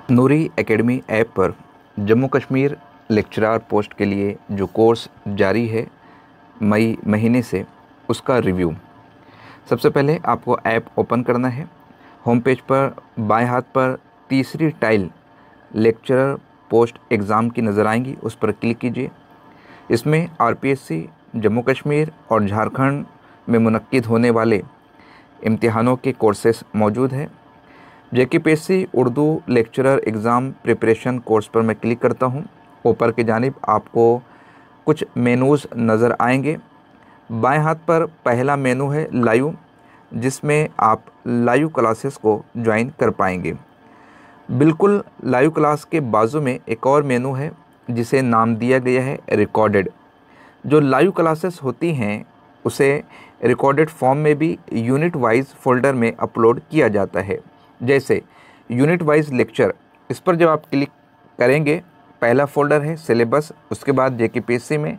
नूरी academy app पर Jammu Kashmir lecturer post के लिए जो कोर्स जारी है मई महीने से, उसका रिव्यू। सबसे पहले आपको ऐप ओपन करना है। होम पेज पर बाएं हाथ पर तीसरी टाइल लेक्चरर पोस्ट एग्ज़ाम की नज़र आएंगी, उस पर क्लिक कीजिए। इसमें आरपीएससी जम्मू कश्मीर और झारखंड में मुनक्किद होने वाले इम्तिहानों के कोर्सेस मौजूद हैं। JKPSC Urdu lecturer exam preparation course पर मैं क्लिक करता हूं। ऊपर की जानिब आपको कुछ मेनूज़ नज़र आएंगे। बाएं हाथ पर पहला मेनू है लाइव, जिसमें आप लाइव क्लासेस को ज्वाइन कर पाएंगे। बिल्कुल लाइव क्लास के बाजू में एक और मेनू है जिसे नाम दिया गया है रिकॉर्डेड। जो लाइव क्लासेस होती हैं उसे रिकॉर्डेड फॉर्म में भी यूनिट वाइज फ़ोल्डर में अपलोड किया जाता है। जैसे यूनिट वाइज लेक्चर, इस पर जब आप क्लिक करेंगे, पहला फ़ोल्डर है सिलेबस, उसके बाद जेकेपीएससी में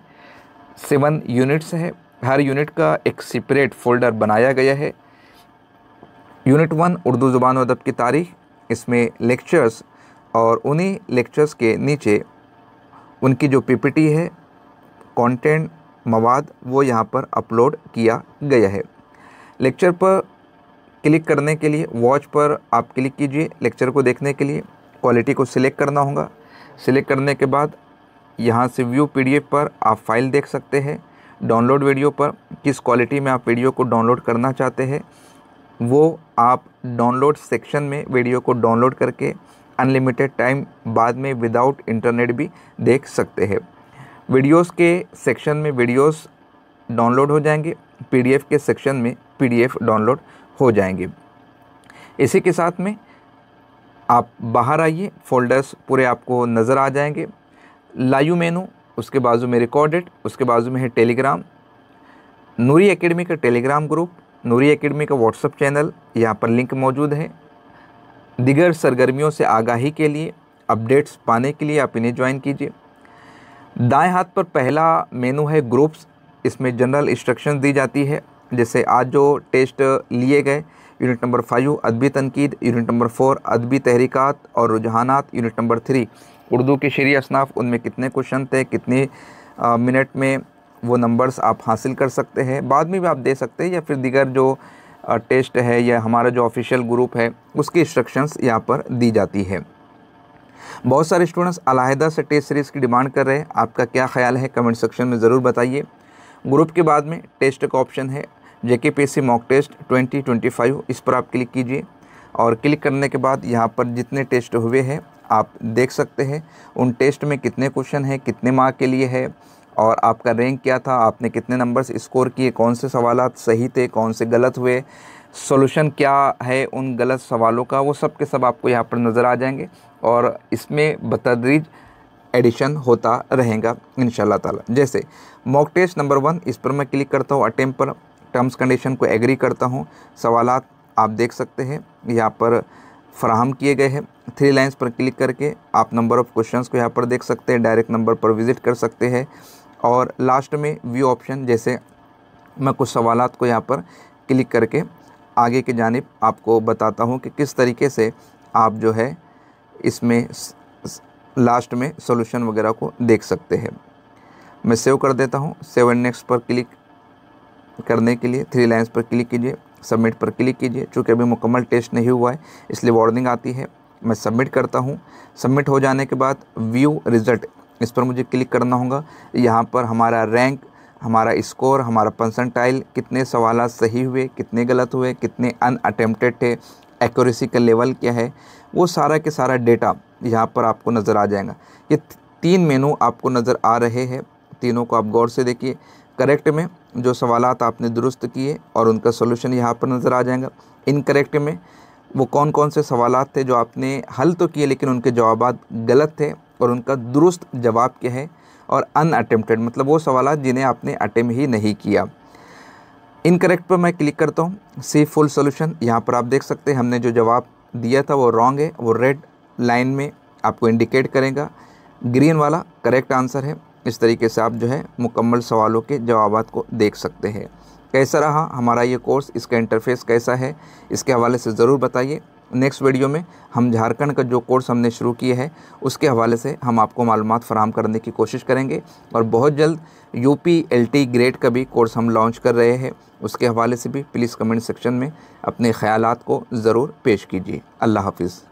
7 यूनिट्स है। हर यूनिट का एक सेपरेट फ़ोल्डर बनाया गया है। यूनिट 1 उर्दू ज़ुबान व अदब की तारीख़, इसमें लेक्चर्स और उन्हीं लेक्चर्स के नीचे उनकी जो पीपीटी है, कंटेंट, मवाद, वो यहाँ पर अपलोड किया गया है। लेक्चर पर क्लिक करने के लिए वॉच पर आप क्लिक कीजिए। लेक्चर को देखने के लिए क्वालिटी को सिलेक्ट करना होगा। सिलेक्ट करने के बाद यहाँ से व्यू पीडीएफ पर आप फाइल देख सकते हैं। डाउनलोड वीडियो पर किस क्वालिटी में आप वीडियो को डाउनलोड करना चाहते हैं वो आप डाउनलोड सेक्शन में वीडियो को डाउनलोड करके अनलिमिटेड टाइम बाद में विदाउट इंटरनेट भी देख सकते हैं। वीडियोस के सेक्शन में वीडियोस डाउनलोड हो जाएंगे, पीडीएफ के सेक्शन में पीडीएफ डाउनलोड हो जाएंगे। इसी के साथ में आप बाहर आइए, फ़ोल्डर्स पूरे आपको नज़र आ जाएंगे। लाइव मेनू, उसके बाजू में रिकॉर्डेड, उसके बाजू में है टेलीग्राम, नूरी एकेडमी का टेलीग्राम ग्रुप, नूरी एकेडमी का व्हाट्सएप चैनल, यहाँ पर लिंक मौजूद है। दिगर सरगर्मियों से आगाही के लिए, अपडेट्स पाने के लिए आप इन्हें ज्वाइन कीजिए। दाएं हाथ पर पहला मेनू है ग्रुप्स, इसमें जनरल इंस्ट्रक्शन दी जाती है। जैसे आज जो टेस्ट लिए गए, यूनिट नंबर 5 अदबी तनकीद, यूनिट नंबर 4 अदबी तहरीकात और रुझानात, यूनिट नंबर 3 उर्दू के शरई असनाफ, उनमें कितने क्वेश्चन थे, कितने मिनट में वो नंबर्स आप हासिल कर सकते हैं, बाद में भी आप दे सकते हैं, या फिर दीगर जो टेस्ट है या हमारा जो ऑफिशियल ग्रुप है उसकी इंस्ट्रक्शंस यहाँ पर दी जाती है। बहुत सारे स्टूडेंट्स अलहदा से टेस्ट सीरीज़ की डिमांड कर रहे हैं, आपका क्या ख्याल है कमेंट सेक्शन में ज़रूर बताइए। ग्रुप के बाद में टेस्ट का ऑप्शन है जेकेपीएससी मॉक टेस्ट 2025, इस पर आप क्लिक कीजिए और क्लिक करने के बाद यहाँ पर जितने टेस्ट हुए हैं आप देख सकते हैं। उन टेस्ट में कितने क्वेश्चन हैं, कितने मार्क के लिए है और आपका रैंक क्या था, आपने कितने नंबर्स स्कोर किए, कौन से सवालात सही थे, कौन से गलत हुए, सॉल्यूशन क्या है उन गलत सवालों का, वो सब के सब आपको यहाँ पर नज़र आ जाएंगे और इसमें बतदरीज एडिशन होता रहेगा इंशाल्लाह ताला। जैसे मॉक टेस्ट नंबर 1, इस पर मैं क्लिक करता हूँ, अटेम्प्ट पर टर्म्स कंडीशन को एग्री करता हूँ। सवालात आप देख सकते हैं यहाँ पर फराहम किए गए हैं। 3 लाइन्स पर क्लिक करके आप नंबर ऑफ़ क्वेश्चंस को यहाँ पर देख सकते हैं, डायरेक्ट नंबर पर विज़िट कर सकते हैं और लास्ट में व्यू ऑप्शन, जैसे मैं कुछ सवालात को यहाँ पर क्लिक करके आगे की जानिब आपको बताता हूँ कि किस तरीके से आप जो है इसमें लास्ट में सॉल्यूशन वगैरह को देख सकते हैं। मैं सेव कर देता हूँ। सेव एंड नेक्स्ट पर क्लिक करने के लिए 3 लाइन्स पर क्लिक कीजिए, सबमिट पर क्लिक कीजिए। चूँकि अभी मुकम्मल टेस्ट नहीं हुआ है इसलिए वार्निंग आती है। मैं सबमिट करता हूँ। सबमिट हो जाने के बाद व्यू रिज़ल्ट, इस पर मुझे क्लिक करना होगा। यहाँ पर हमारा रैंक, हमारा स्कोर, हमारा परसेंटाइल, कितने सवालात सही हुए, कितने गलत हुए, कितने अनअटेम्प्टेड थे, एक्यूरेसी का लेवल क्या है, वो सारा के सारा डेटा यहाँ पर आपको नज़र आ जाएगा। ये 3 मेनू आपको नज़र आ रहे हैं, तीनों को आप गौर से देखिए। करेक्ट में जो सवालात आपने दुरुस्त किए और उनका सॉल्यूशन यहाँ पर नज़र आ जाएगा। इनकरेक्ट में वो कौन कौन से सवालात थे जो आपने हल तो किए लेकिन उनके जवाबात गलत थे और उनका दुरुस्त जवाब क्या है। और अनअटेम्प्टेड मतलब वो सवालात जिन्हें आपने अटेम्प्ट ही नहीं किया। इनकरेक्ट पर मैं क्लिक करता हूँ, सी फुल सॉल्यूशन। यहाँ पर आप देख सकते हैं हमने जो जवाब दिया था वो रॉन्ग है, वो रेड लाइन में आपको इंडिकेट करेगा, ग्रीन वाला करेक्ट आंसर है। इस तरीके से आप जो है मुकम्मल सवालों के जवाबात को देख सकते हैं। कैसा रहा हमारा ये कोर्स, इसका इंटरफेस कैसा है, इसके हवाले से ज़रूर बताइए। नेक्स्ट वीडियो में हम झारखंड का जो कोर्स हमने शुरू किया है उसके हवाले से हम आपको मालूमात फ़राहम करने की कोशिश करेंगे, और बहुत जल्द यूपी LT ग्रेड का भी कोर्स हम लॉन्च कर रहे हैं। उसके हवाले से भी प्लीज़ कमेंट सेक्शन में अपने ख़यालात को ज़रूर पेश कीजिए। अल्लाह हाफ़िज़।